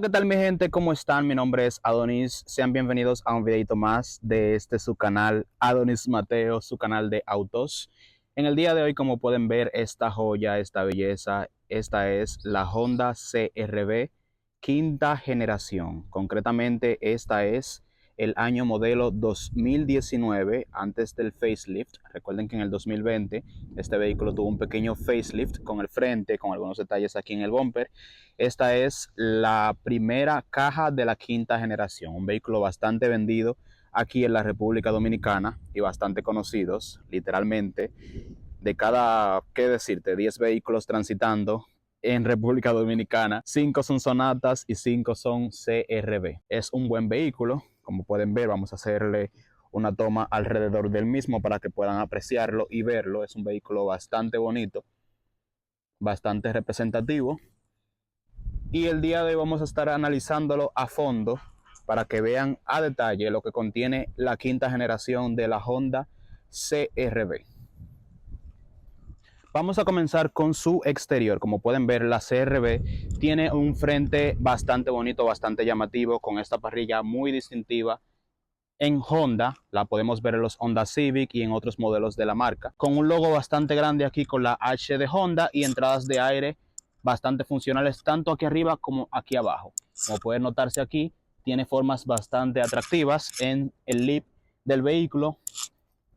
¿qué tal mi gente? ¿Cómo están? Mi nombre es Adonis. Sean bienvenidos a un videito más de su canal Adonis Mateo, su canal de autos. En el día de hoy, como pueden ver, esta joya, esta belleza, esta es la Honda CR-V quinta generación. Concretamente, esta es el año modelo 2019, antes del facelift. Recuerden que en el 2020 este vehículo tuvo un pequeño facelift con el frente, con algunos detalles aquí en el bumper. Esta es la primera caja de la quinta generación, un vehículo bastante vendido aquí en la República Dominicana y bastante conocidos, literalmente. De cada, qué decirte, 10 vehículos transitando en República Dominicana, 5 son Sonatas y 5 son CR-V. Es un buen vehículo, como pueden ver, vamos a hacerle una toma alrededor del mismo para que puedan apreciarlo y verlo. Es un vehículo bastante bonito, bastante representativo. Y el día de hoy vamos a estar analizándolo a fondo para que vean a detalle lo que contiene la quinta generación de la Honda CR-V. Vamos a comenzar con su exterior. Como pueden ver, la CR-V tiene un frente bastante bonito, bastante llamativo, con esta parrilla muy distintiva. En Honda, la podemos ver en los Honda Civic y en otros modelos de la marca, con un logo bastante grande aquí con la H de Honda y entradas de aire bastante funcionales tanto aquí arriba como aquí abajo. Como pueden notarse aquí, tiene formas bastante atractivas en el lip del vehículo.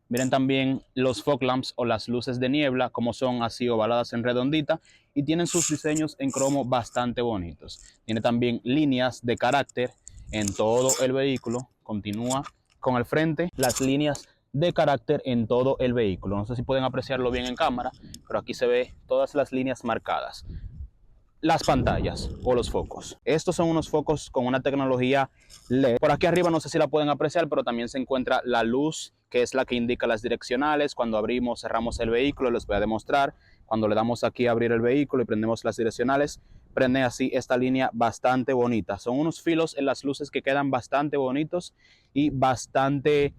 Miren también los fog lamps o las luces de niebla, como son así ovaladas en redondita, y tienen sus diseños en cromo bastante bonitos. Tiene también líneas de carácter en todo el vehículo. Continúa con el frente, las líneas de carácter en todo el vehículo. No sé si pueden apreciarlo bien en cámara, pero aquí se ve todas las líneas marcadas. Las pantallas o los focos. Estos son unos focos con una tecnología LED. Por aquí arriba no sé si la pueden apreciar, pero también se encuentra la luz, que es la que indica las direccionales. Cuando abrimos, cerramos el vehículo, les voy a demostrar. Cuando le damos aquí a abrir el vehículo y prendemos las direccionales, prende así esta línea bastante bonita. Son unos filos en las luces que quedan bastante bonitos y bastante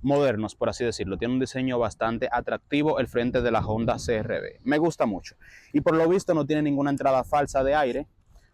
modernos, por así decirlo. Tiene un diseño bastante atractivo el frente de la Honda CR-V. Me gusta mucho. Y por lo visto no tiene ninguna entrada falsa de aire,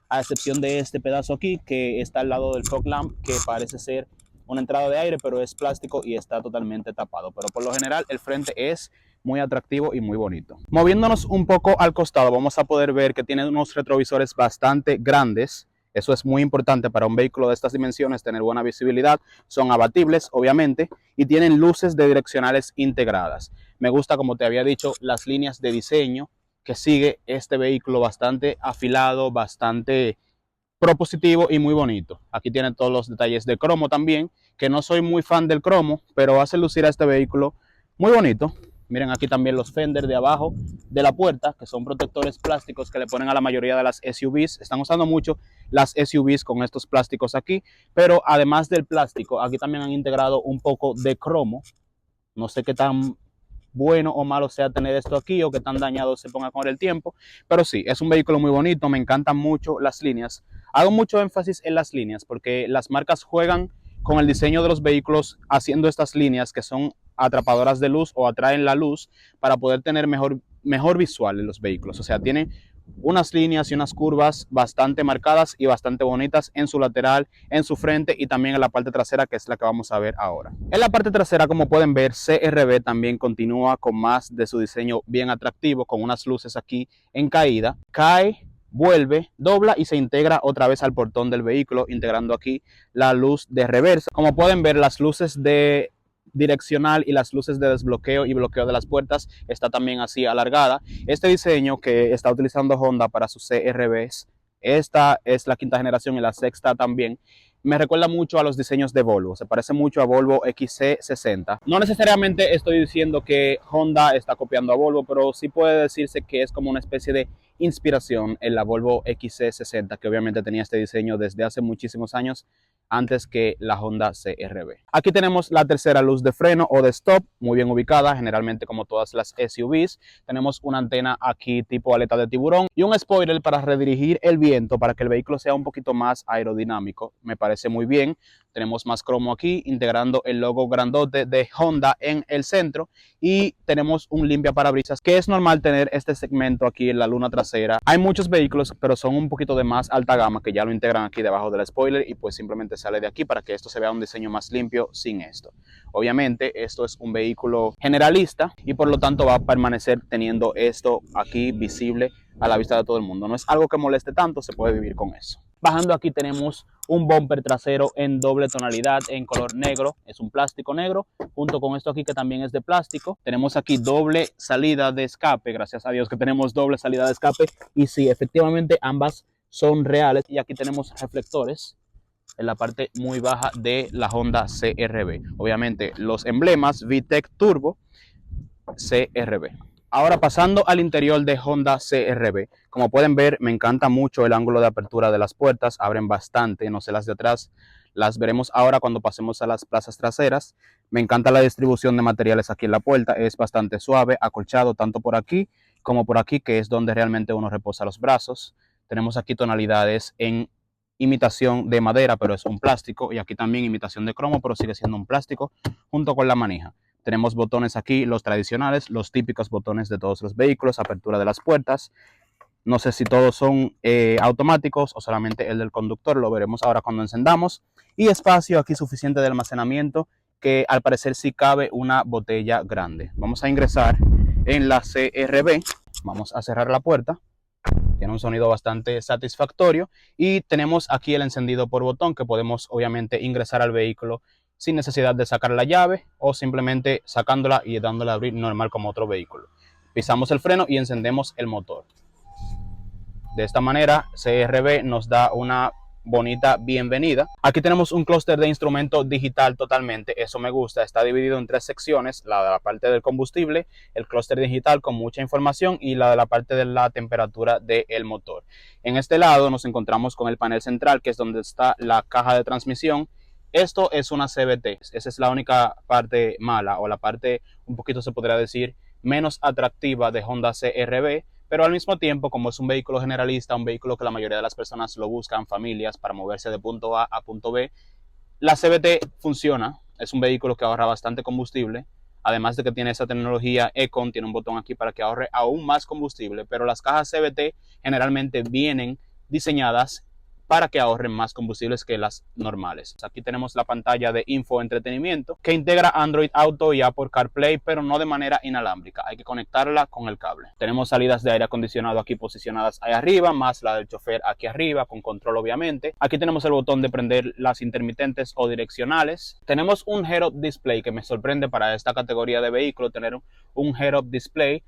a excepción de este pedazo aquí que está al lado del fog lamp, que parece ser una entrada de aire, pero es plástico y está totalmente tapado. Pero por lo general el frente es muy atractivo y muy bonito. Moviéndonos un poco al costado, vamos a poder ver que tiene unos retrovisores bastante grandes. Eso es muy importante para un vehículo de estas dimensiones, tener buena visibilidad. Son abatibles, obviamente, y tienen luces de direccionales integradas. Me gusta, como te había dicho, las líneas de diseño que sigue este vehículo, bastante afilado, bastante propositivo y muy bonito. Aquí tiene todos los detalles de cromo también, que no soy muy fan del cromo, pero hace lucir a este vehículo muy bonito. Miren aquí también los fenders de abajo de la puerta, que son protectores plásticos que le ponen a la mayoría de las SUVs. Están usando mucho las SUVs con estos plásticos aquí, pero además del plástico, aquí también han integrado un poco de cromo. No sé qué tan bueno o malo sea tener esto aquí o qué tan dañado se ponga con el tiempo, pero sí, es un vehículo muy bonito, me encantan mucho las líneas. Hago mucho énfasis en las líneas porque las marcas juegan con el diseño de los vehículos haciendo estas líneas que son atrapadoras de luz o atraen la luz para poder tener mejor visual en los vehículos. O sea, tienen unas líneas y unas curvas bastante marcadas y bastante bonitas en su lateral, en su frente y también en la parte trasera, que es la que vamos a ver ahora. En la parte trasera, como pueden ver, CR-V también continúa con más de su diseño bien atractivo, con unas luces aquí en caída. Cae, vuelve, dobla y se integra otra vez al portón del vehículo, integrando aquí la luz de reversa. Como pueden ver, las luces de direccional y las luces de desbloqueo y bloqueo de las puertas está también así alargada. Este diseño que está utilizando Honda para sus CR-Vs, esta es la quinta generación y la sexta también, me recuerda mucho a los diseños de Volvo, se parece mucho a Volvo XC60. No necesariamente estoy diciendo que Honda está copiando a Volvo, pero sí puede decirse que es como una especie de inspiración en la Volvo XC60, que obviamente tenía este diseño desde hace muchísimos años, antes que la Honda CR-V. Aquí tenemos la tercera luz de freno o de stop, muy bien ubicada, generalmente como todas las SUVs. Tenemos una antena aquí tipo aleta de tiburón y un spoiler para redirigir el viento para que el vehículo sea un poquito más aerodinámico. Me parece muy bien. tenemos más cromo aquí, integrando el logo grandote de Honda en el centro, y tenemos un limpia parabrisas, que es normal tener este segmento aquí en la luna trasera. Hay muchos vehículos, pero son un poquito de más alta gama, que ya lo integran aquí debajo del spoiler y pues simplemente sale de aquí para que esto se vea un diseño más limpio sin esto. Obviamente esto es un vehículo generalista y por lo tanto va a permanecer teniendo esto aquí visible a la vista de todo el mundo. No es algo que moleste tanto, se puede vivir con eso. Bajando aquí tenemos un bumper trasero en doble tonalidad en color negro, es un plástico negro, junto con esto aquí que también es de plástico. Tenemos aquí doble salida de escape, gracias a Dios que tenemos doble salida de escape, y sí, efectivamente ambas son reales. Y aquí tenemos reflectores en la parte muy baja de la Honda CR-V. Obviamente los emblemas VTEC Turbo CR-V. Ahora pasando al interior de Honda CR-V, como pueden ver, me encanta mucho el ángulo de apertura de las puertas, abren bastante, no sé las de atrás, las veremos ahora cuando pasemos a las plazas traseras. Me encanta la distribución de materiales aquí en la puerta, es bastante suave, acolchado tanto por aquí como por aquí, que es donde realmente uno reposa los brazos. Tenemos aquí tonalidades en imitación de madera, pero es un plástico, y aquí también imitación de cromo, pero sigue siendo un plástico, junto con la manija. Tenemos botones aquí, los tradicionales, los típicos botones de todos los vehículos, apertura de las puertas. No sé si todos son automáticos o solamente el del conductor, lo veremos ahora cuando encendamos. Y espacio aquí suficiente de almacenamiento, que al parecer sí cabe una botella grande. Vamos a ingresar en la CR-V, vamos a cerrar la puerta. Tiene un sonido bastante satisfactorio y tenemos aquí el encendido por botón, que podemos obviamente ingresar al vehículo sin necesidad de sacar la llave o simplemente sacándola y dándola a abrir normal como otro vehículo. Pisamos el freno y encendemos el motor. De esta manera CR-V nos da una bonita bienvenida. Aquí tenemos un clúster de instrumento digital totalmente, eso me gusta, está dividido en tres secciones: la de la parte del combustible, el clúster digital con mucha información, y la de la parte de la temperatura del motor. En este lado nos encontramos con el panel central, que es donde está la caja de transmisión. Esto es una CVT, esa es la única parte mala, o la parte un poquito se podría decir menos atractiva de Honda CR-V. Pero al mismo tiempo, como es un vehículo generalista, un vehículo que la mayoría de las personas lo buscan, familias, para moverse de punto A a punto B, la CVT funciona. Es un vehículo que ahorra bastante combustible, además de que tiene esa tecnología Econ, tiene un botón aquí para que ahorre aún más combustible, pero las cajas CVT generalmente vienen diseñadas para que ahorren más combustibles que las normales. Aquí tenemos la pantalla de infoentretenimiento, que integra Android Auto y Apple CarPlay, pero no de manera inalámbrica, hay que conectarla con el cable. Tenemos salidas de aire acondicionado aquí posicionadas ahí arriba, más la del chofer aquí arriba, con control obviamente. Aquí tenemos el botón de prender las intermitentes o direccionales. Tenemos un head-up display, que me sorprende para esta categoría de vehículo tener un head-up display,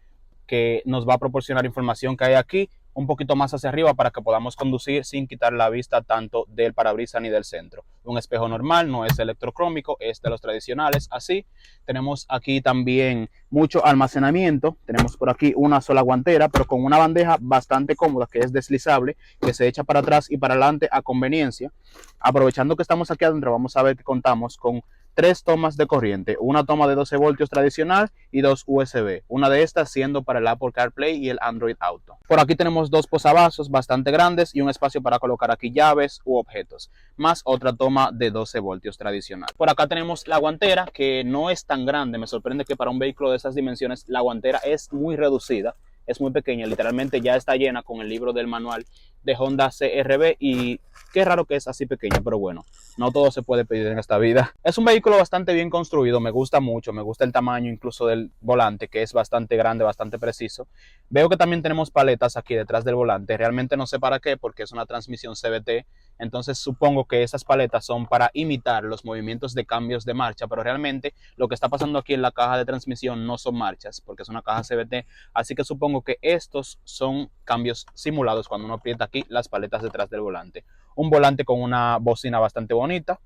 que nos va a proporcionar información que hay aquí un poquito más hacia arriba para que podamos conducir sin quitar la vista tanto del parabrisas ni del centro. Un espejo normal, no es electrocrómico, es de los tradicionales, así. Tenemos aquí también mucho almacenamiento. Tenemos por aquí una sola guantera, pero con una bandeja bastante cómoda, que es deslizable, que se echa para atrás y para adelante a conveniencia. Aprovechando que estamos aquí adentro, vamos a ver que contamos con 3 tomas de corriente, una toma de 12 voltios tradicional y 2 USB, una de estas siendo para el Apple CarPlay y el Android Auto. Por aquí tenemos 2 posavasos bastante grandes y un espacio para colocar aquí llaves u objetos, más otra toma de 12 voltios tradicional. Por acá tenemos la guantera, que no es tan grande, me sorprende que para un vehículo de esas dimensiones la guantera es muy reducida, es muy pequeña, literalmente ya está llena con el libro del manual de Honda CR-V, y qué raro que es así pequeña, pero bueno, no todo se puede pedir en esta vida. Es un vehículo bastante bien construido, me gusta mucho, me gusta el tamaño incluso del volante, que es bastante grande, bastante preciso. Veo que también tenemos paletas aquí detrás del volante, realmente no sé para qué, porque es una transmisión CVT, entonces supongo que esas paletas son para imitar los movimientos de cambios de marcha, pero realmente lo que está pasando aquí en la caja de transmisión no son marchas, porque es una caja CVT, así que supongo que estos son cambios simulados cuando uno aprieta aquí las paletas detrás del volante. Un volante con una bocina bastante bonita,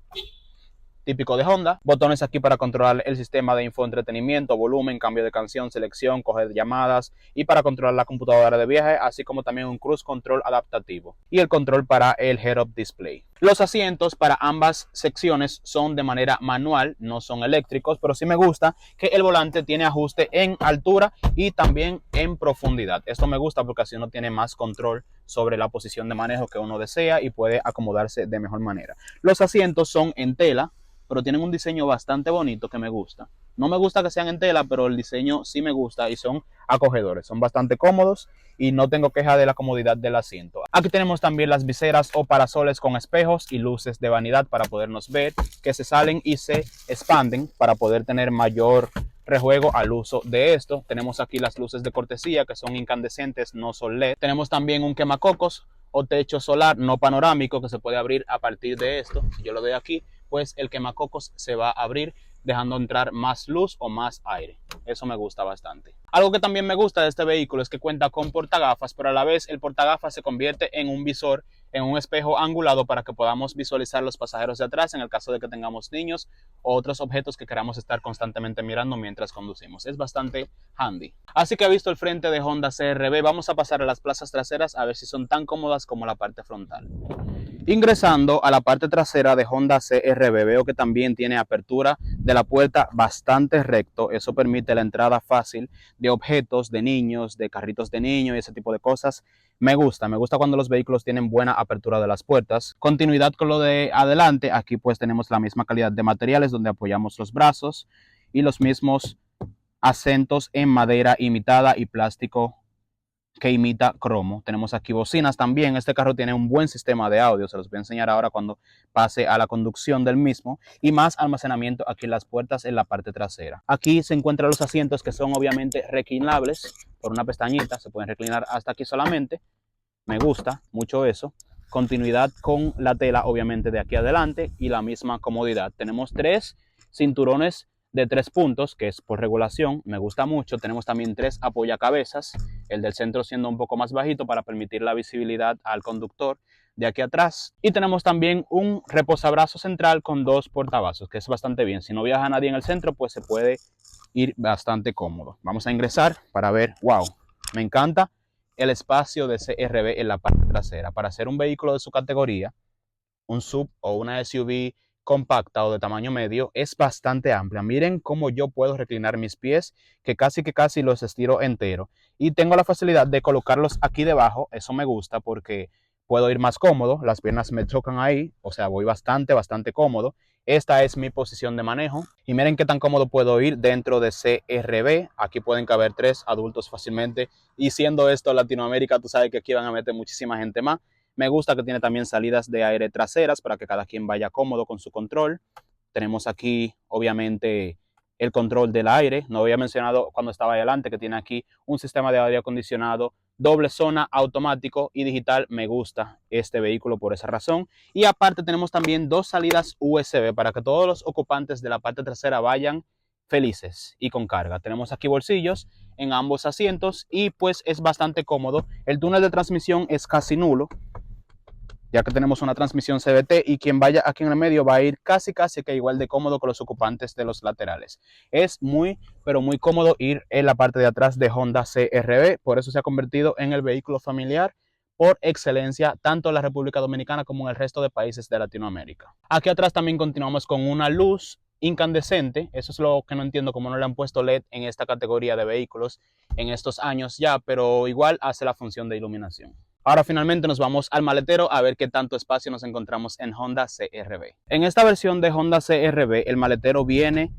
típico de Honda. Botones aquí para controlar el sistema de infoentretenimiento, volumen, cambio de canción, selección, coger llamadas, y para controlar la computadora de viaje, así como también un cruise control adaptativo y el control para el head-up display. Los asientos para ambas secciones son de manera manual, no son eléctricos, pero sí me gusta que el volante tiene ajuste en altura y también en profundidad. Esto me gusta porque así uno tiene más control sobre la posición de manejo que uno desea y puede acomodarse de mejor manera. Los asientos son en tela, pero tienen un diseño bastante bonito que me gusta. No me gusta que sean en tela, pero el diseño sí me gusta y son acogedores, son bastante cómodos y no tengo queja de la comodidad del asiento. Aquí tenemos también las viseras o parasoles con espejos y luces de vanidad para podernos ver, que se salen y se expanden para poder tener mayor rejuego al uso de esto. Tenemos aquí las luces de cortesía que son incandescentes, no son LED. Tenemos también un quemacocos o techo solar no panorámico que se puede abrir a partir de esto. Si yo lo doy aquí, pues el quemacocos se va a abrir dejando entrar más luz o más aire. Eso me gusta bastante. Algo que también me gusta de este vehículo es que cuenta con portagafas, pero a la vez el portagafas se convierte en un visor, en un espejo angulado para que podamos visualizar los pasajeros de atrás en el caso de que tengamos niños o otros objetos que queramos estar constantemente mirando mientras conducimos. Es bastante handy. Así que he visto el frente de Honda CR-V. Vamos a pasar a las plazas traseras a ver si son tan cómodas como la parte frontal. Ingresando a la parte trasera de Honda CR-V, veo que también tiene apertura de la puerta bastante recto. Eso permite la entrada fácil de objetos, de niños, de carritos de niños y ese tipo de cosas. Me gusta cuando los vehículos tienen buena apertura de las puertas. Continuidad con lo de adelante, aquí pues tenemos la misma calidad de materiales donde apoyamos los brazos y los mismos acentos en madera imitada y plástico que imita cromo. Tenemos aquí bocinas también. Este carro tiene un buen sistema de audio, se los voy a enseñar ahora cuando pase a la conducción del mismo, y más almacenamiento aquí en las puertas en la parte trasera. Aquí se encuentran los asientos que son obviamente reclinables por una pestañita, se pueden reclinar hasta aquí solamente. Me gusta mucho eso. Continuidad con la tela obviamente de aquí adelante y la misma comodidad. Tenemos 3 cinturones de 3 puntos, que es por regulación, me gusta mucho. Tenemos también 3 apoyacabezas, el del centro siendo un poco más bajito para permitir la visibilidad al conductor de aquí atrás. Y tenemos también un reposabrazo central con 2 portavasos, que es bastante bien. Si no viaja nadie en el centro, pues se puede ir bastante cómodo. Vamos a ingresar para ver, wow, me encanta el espacio de CR-V en la parte trasera. Para ser un vehículo de su categoría, un SUV o una SUV compacta o de tamaño medio, es bastante amplia. Miren cómo yo puedo reclinar mis pies, que casi los estiro entero. Y tengo la facilidad de colocarlos aquí debajo. Eso me gusta porque puedo ir más cómodo. Las piernas me tocan ahí, o sea, voy bastante cómodo. Esta es mi posición de manejo. Y miren qué tan cómodo puedo ir dentro de CR-V. Aquí pueden caber 3 adultos fácilmente. Y siendo esto Latinoamérica, tú sabes que aquí van a meter muchísima gente más. Me gusta que tiene también salidas de aire traseras para que cada quien vaya cómodo con su control. Tenemos aquí, obviamente, el control del aire. No había mencionado cuando estaba adelante que tiene aquí un sistema de aire acondicionado, doble zona, automático y digital. Me gusta este vehículo por esa razón. Y aparte tenemos también 2 salidas USB para que todos los ocupantes de la parte trasera vayan felices y con carga. Tenemos aquí bolsillos en ambos asientos y pues es bastante cómodo. El túnel de transmisión es casi nulo, ya que tenemos una transmisión CVT y quien vaya aquí en el medio va a ir casi que igual de cómodo con los ocupantes de los laterales. Es muy cómodo ir en la parte de atrás de Honda CR-V, por eso se ha convertido en el vehículo familiar por excelencia, tanto en la República Dominicana como en el resto de países de Latinoamérica. Aquí atrás también continuamos con una luz incandescente. Eso es lo que no entiendo, cómo no le han puesto LED en esta categoría de vehículos en estos años ya, pero igual hace la función de iluminación. Ahora finalmente nos vamos al maletero a ver qué tanto espacio nos encontramos en Honda CR-V. En esta versión de Honda CR-V el maletero viene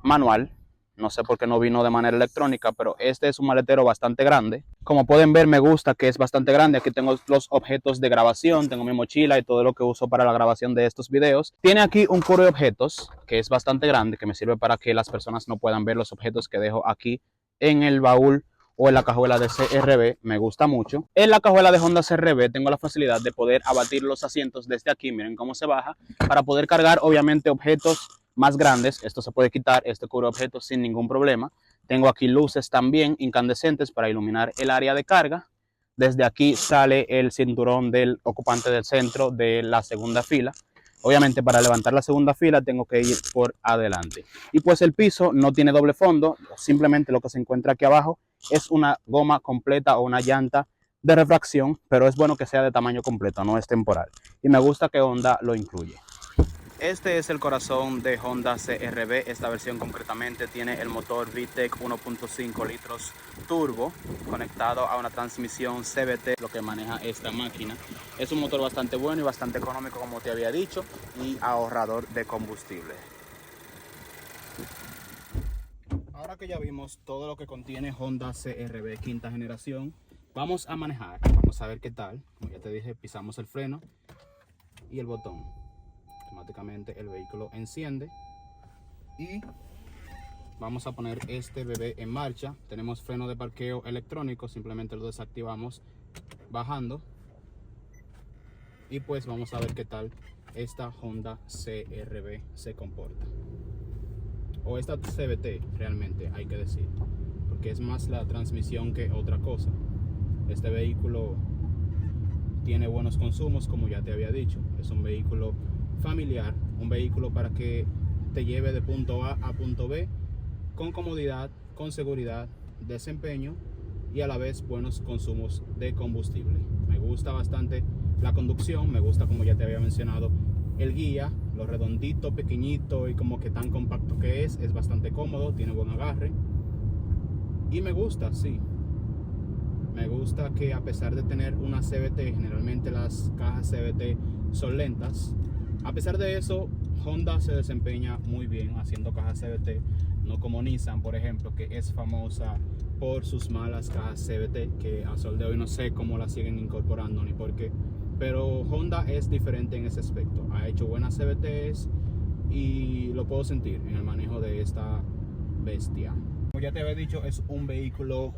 manual. No sé por qué no vino de manera electrónica, pero este es un maletero bastante grande. Como pueden ver, me gusta que es bastante grande. Aquí tengo los objetos de grabación, tengo mi mochila y todo lo que uso para la grabación de estos videos. Tiene aquí un cubre de objetos que es bastante grande, que me sirve para que las personas no puedan ver los objetos que dejo aquí en el baúl o en la cajuela de CR-V. Me gusta mucho. En la cajuela de Honda CR-V tengo la facilidad de poder abatir los asientos desde aquí. Miren cómo se baja para poder cargar obviamente objetos más grandes. Esto se puede quitar, este cubre objetos sin ningún problema. Tengo aquí luces también incandescentes para iluminar el área de carga. Desde aquí sale el cinturón del ocupante del centro de la segunda fila. Obviamente para levantar la segunda fila tengo que ir por adelante. Y pues el piso no tiene doble fondo, simplemente lo que se encuentra aquí abajo es una goma completa o una llanta de refracción, pero es bueno que sea de tamaño completo, no es temporal. Y me gusta que Honda lo incluye. Este es el corazón de Honda CR-V. Esta versión concretamente tiene el motor VTEC 1.5 litros turbo conectado a una transmisión CVT, lo que maneja esta máquina. Es un motor bastante bueno y bastante económico, como te había dicho, y ahorrador de combustible. Ahora que ya vimos todo lo que contiene Honda CR-V quinta generación, vamos a manejar. Vamos a ver qué tal. Como ya te dije, pisamos el freno y el botón. Automáticamente el vehículo enciende y vamos a poner este bebé en marcha. Tenemos freno de parqueo electrónico, simplemente lo desactivamos bajando y pues vamos a ver qué tal esta Honda CR-V se comporta, o esta CVT realmente hay que decir, porque es más la transmisión que otra cosa. Este vehículo tiene buenos consumos, como ya te había dicho. Es un vehículo familiar, un vehículo para que te lleve de punto A a punto B con comodidad, con seguridad, desempeño y a la vez buenos consumos de combustible. Me gusta bastante la conducción, me gusta, como ya te había mencionado, el guía, lo redondito, pequeñito y como que tan compacto que es bastante cómodo, tiene buen agarre y me gusta, sí. Me gusta que a pesar de tener una CVT, generalmente las cajas CVT son lentas. A pesar de eso, Honda se desempeña muy bien haciendo cajas CVT, no como Nissan, por ejemplo, que es famosa por sus malas cajas CVT, que a sol de hoy no sé cómo las siguen incorporando ni por qué. Pero Honda es diferente en ese aspecto. Ha hecho buenas CVTs y lo puedo sentir en el manejo de esta bestia. Como ya te había dicho, es un vehículo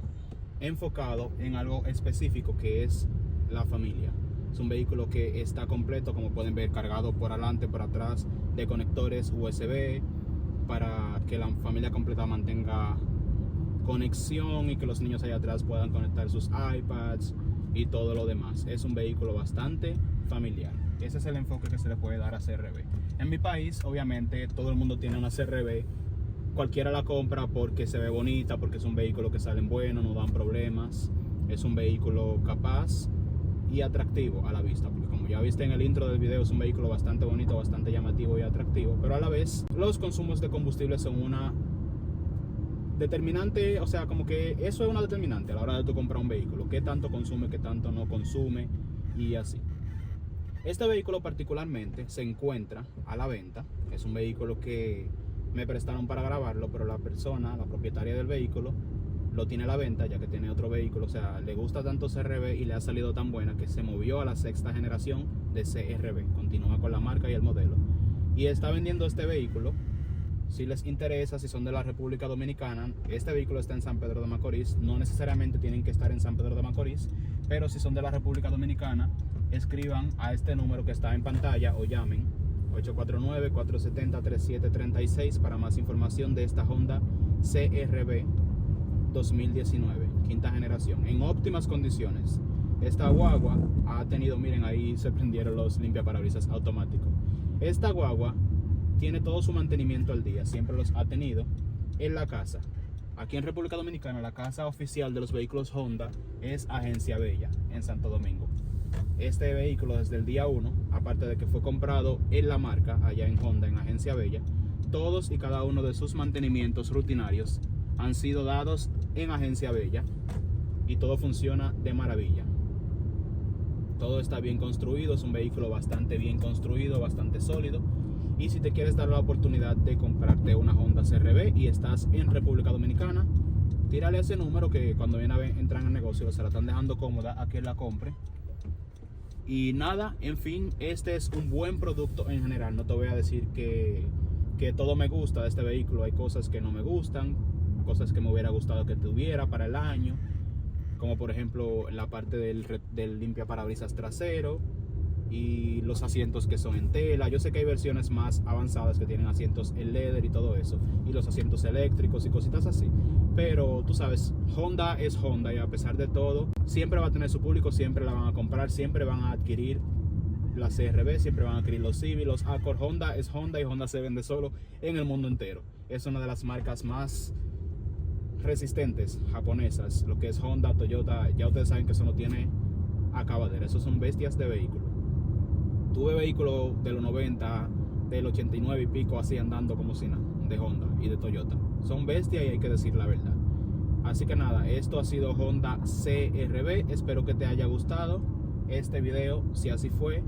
enfocado en algo específico, que es la familia. Es un vehículo que está completo, como pueden ver, cargado por adelante, por atrás, de conectores USB para que la familia completa mantenga conexión y que los niños allá atrás puedan conectar sus iPads y todo lo demás. Es un vehículo bastante familiar. Ese es el enfoque que se le puede dar a CR-V. En mi país, obviamente, todo el mundo tiene una CR-V. Cualquiera la compra porque se ve bonita, porque es un vehículo que salen bueno, no dan problemas. Es un vehículo capaz y atractivo a la vista, porque como ya viste en el intro del video, es un vehículo bastante bonito, bastante llamativo y atractivo. Pero a la vez, los consumos de combustible son una determinante, o sea, como que eso es una determinante a la hora de tú comprar un vehículo. Qué tanto consume, qué tanto no consume y así. Este vehículo particularmente se encuentra a la venta. Es un vehículo que me prestaron para grabarlo, pero la persona, la propietaria del vehículo, lo tiene a la venta ya que tiene otro vehículo. O sea, le gusta tanto CR-V y le ha salido tan buena que se movió a la sexta generación de CR-V. Continúa con la marca y el modelo y está vendiendo este vehículo. Si les interesa, si son de la República Dominicana, este vehículo está en San Pedro de Macorís. No necesariamente tienen que estar en San Pedro de Macorís, pero si son de la República Dominicana, escriban a este número que está en pantalla o llamen 849-470-3736 para más información de esta Honda CR-V 2019, quinta generación, en óptimas condiciones. Esta guagua ha tenido, miren, ahí se prendieron los limpiaparabrisas automáticos. Esta guagua tiene todo su mantenimiento al día, siempre los ha tenido en la casa. Aquí en República Dominicana, la casa oficial de los vehículos Honda es Agencia Bella, en Santo Domingo. Este vehículo desde el día 1, aparte de que fue comprado en la marca, allá en Honda, en Agencia Bella, todos y cada uno de sus mantenimientos rutinarios han sido dados en Agencia Bella y todo funciona de maravilla. Todo está bien construido, es un vehículo bastante bien construido, bastante sólido. Y si te quieres dar la oportunidad de comprarte una Honda CR-V y estás en República Dominicana, tírale a ese número que cuando viene a ver, entran al negocio, se la están dejando cómoda a que la compre. Y nada, en fin, este es un buen producto en general. No te voy a decir que todo me gusta de este vehículo. Hay cosas que no me gustan, cosas que me hubiera gustado que tuviera para el año, como por ejemplo la parte del limpiaparabrisas trasero y los asientos que son en tela. Yo sé que hay versiones más avanzadas que tienen asientos en leather y todo eso, y los asientos eléctricos y cositas así, pero tú sabes, Honda es Honda y a pesar de todo siempre va a tener su público, siempre la van a comprar, siempre van a adquirir la CR-V, siempre van a adquirir los Civic, los Accord. Honda es Honda y Honda se vende solo en el mundo entero. Es una de las marcas más resistentes japonesas, lo que es Honda, Toyota, ya ustedes saben que eso no tiene acabadero, esos son bestias de vehículo. Tuve vehículos de los 90, del 89 y pico así andando como si nada, de Honda y de Toyota. Son bestias y hay que decir la verdad. Así que nada, esto ha sido Honda CR-V. Espero que te haya gustado este video. Si así fue,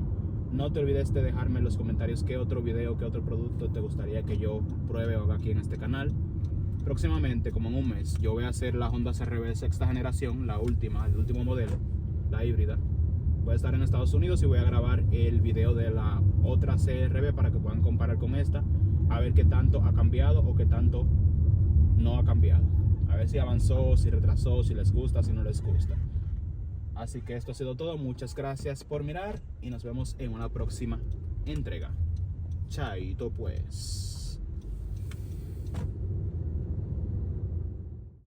no te olvides de dejarme en los comentarios qué otro video, qué otro producto te gustaría que yo pruebe o haga aquí en este canal. Próximamente, como en un mes, yo voy a hacer la Honda CR-V sexta generación, la última, el último modelo, la híbrida. Voy a estar en Estados Unidos y voy a grabar el video de la otra CR-V para que puedan comparar con esta, a ver qué tanto ha cambiado o qué tanto no ha cambiado. A ver si avanzó, si retrasó, si les gusta, si no les gusta. Así que esto ha sido todo. Muchas gracias por mirar y nos vemos en una próxima entrega. Chaito pues.